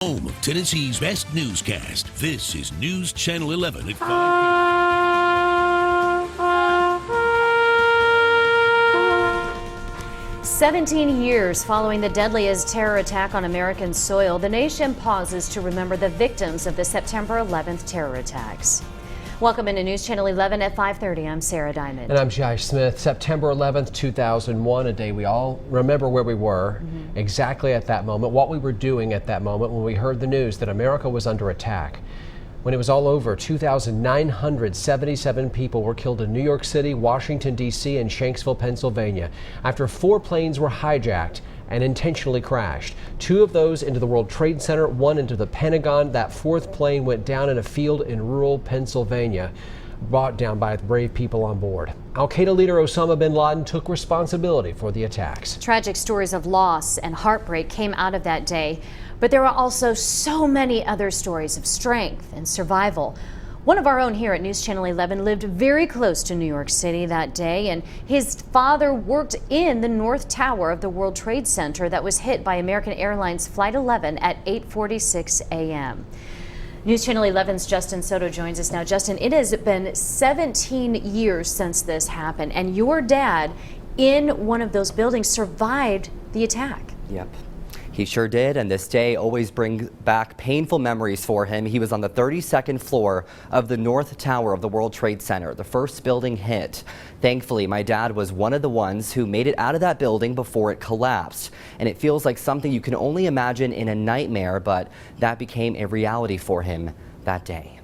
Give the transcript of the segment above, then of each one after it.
Home of Tennessee's best newscast. This is News Channel 11 at 5. 17 years following the deadliest terror attack on American soil, the nation pauses to remember the victims of the September 11th terror attacks. Welcome into News Channel 11 at 5:30. I'm Sarah Diamond. And I'm Jai Smith. September 11th, 2001, a day we all remember where we were exactly at that moment, what we were doing at that moment when we heard the news that America was under attack. When it was all over, 2,977 people were killed in New York City, Washington, D.C., and Shanksville, Pennsylvania, after 4 planes were hijacked and intentionally crashed. 2 of those into the World Trade Center, 1 into the Pentagon. That 4th plane went down in a field in rural Pennsylvania, brought down by brave people on board. Al-Qaeda leader Osama bin Laden took responsibility for the attacks. Tragic stories of loss and heartbreak came out of that day, but there are also so many other stories of strength and survival. One of our own here at News Channel 11 lived very close to New York City that day, and his father worked in the North Tower of the World Trade Center that was hit by American Airlines Flight 11 at 8:46 a.m. News Channel 11's Justin Soto joins us now. Justin, it has been 17 years since this happened, and your dad in one of those buildings survived the attack. Yep. He sure did, and this day always brings back painful memories for him. He was on the 32nd floor of the North Tower of the World Trade Center, the first building hit. Thankfully, my dad was one of the ones who made it out of that building before it collapsed. And it feels like something you can only imagine in a nightmare, but that became a reality for him that day.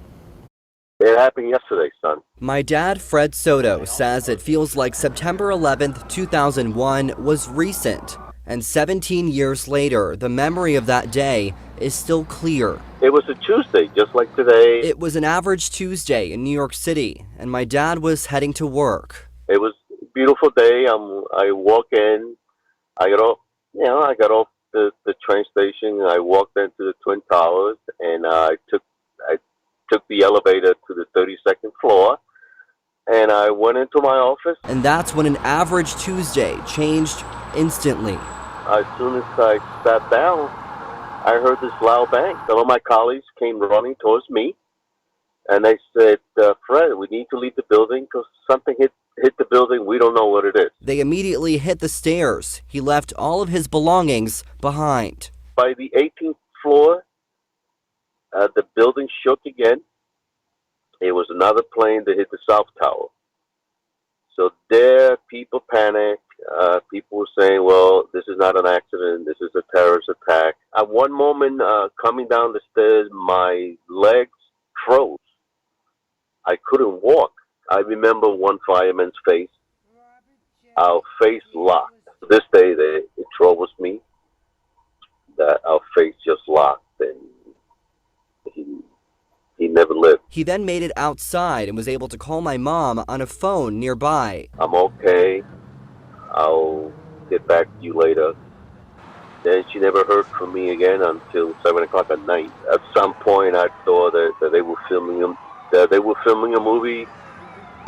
It happened yesterday, son. My dad, Fred Soto, says it feels like September 11th, 2001 was recent. And 17 years later, the memory of that day is still clear. It was a Tuesday, just like today. It was an average Tuesday in New York City, and my dad was heading to work. It was a beautiful day. I walk in. I got off. I got off the train station. I walked into the Twin Towers, and I took the elevator to the 32nd floor, and I went into my office. And that's when an average Tuesday changed instantly. As soon as I sat down, I heard this loud bang. Some of my colleagues came running towards me, and they said, Fred, we need to leave the building because something hit the building. We don't know what it is. They immediately hit the stairs. He left all of his belongings behind. By the 18th floor, the building shook again. It was another plane that hit the South Tower. So there, people panicked. People were saying, well, this is not an accident. This is a terrorist attack. At one moment, coming down the stairs, my legs froze. I couldn't walk. I remember one fireman's face. Our face locked. This day, it troubles me that our face just locked, and he never lived. He then made it outside and was able to call my mom on a phone nearby. I'm okay. I'll get back to you later. Then she never heard from me again until 7 o'clock at night. At some point, I thought that they were filming a movie,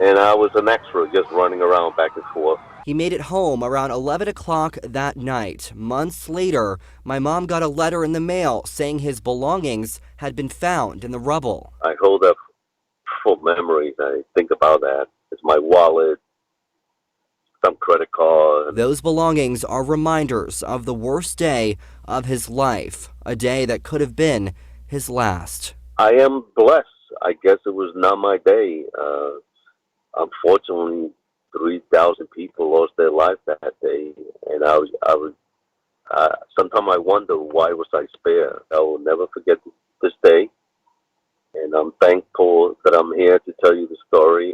and I was an extra just running around back and forth. He made it home around 11 o'clock that night. Months later, my mom got a letter in the mail saying his belongings had been found in the rubble. I hold up full memories. I think about that. It's my wallet, some credit card. Those belongings are reminders of the worst day of his life, a day that could have been his last. I am blessed. I guess it was not my day. Unfortunately, 3,000 people lost their life that day, and I was. Sometimes I wonder why was I spared. I will never forget this day, and I'm thankful that I'm here to tell you the story.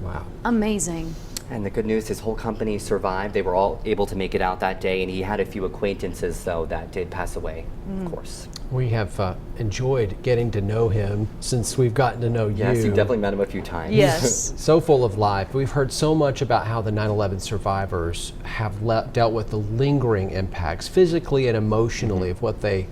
Wow. Amazing. And the good news, his whole company survived. They were all able to make it out that day, and he had a few acquaintances, though, that did pass away, of course. We have enjoyed getting to know him since we've gotten to know you. Yes, you've definitely met him a few times. Yes. So full of life. We've heard so much about how the 9/11 survivors have dealt with the lingering impacts, physically and emotionally, of what they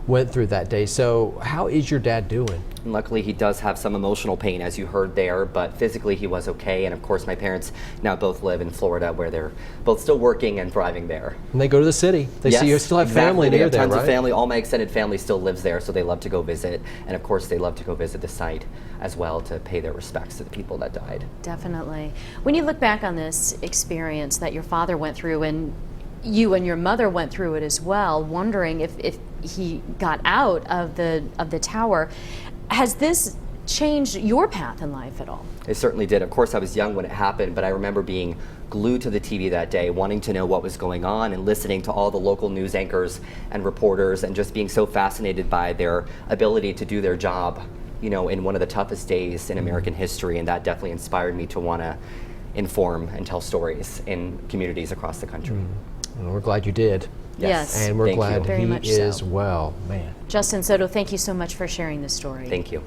went through that day. So how is your dad doing? And luckily, he does have some emotional pain, as you heard there, but physically he was okay. And of course, my parents now both live in Florida, where they're both still working and thriving there. And they go to the city. They see you still have family They near have there, tons right? of family. All my extended family still lives there, so they love to go visit. And of course, they love to go visit the site as well to pay their respects to the people that died. Definitely. When you look back on this experience that your father went through, and you and your mother went through it as well, wondering if he got out of the tower, has this changed your path in life at all? It certainly did. Of course, I was young when it happened, but I remember being glued to the TV that day, wanting to know what was going on and listening to all the local news anchors and reporters, and just being so fascinated by their ability to do their job, you know, in one of the toughest days in American history. And that definitely inspired me to want to inform and tell stories in communities across the country. Well, we're glad you did. Yes. And we're Thank glad you. Very he much is so. well. Man. Justin Soto, thank you so much for sharing this story. Thank you.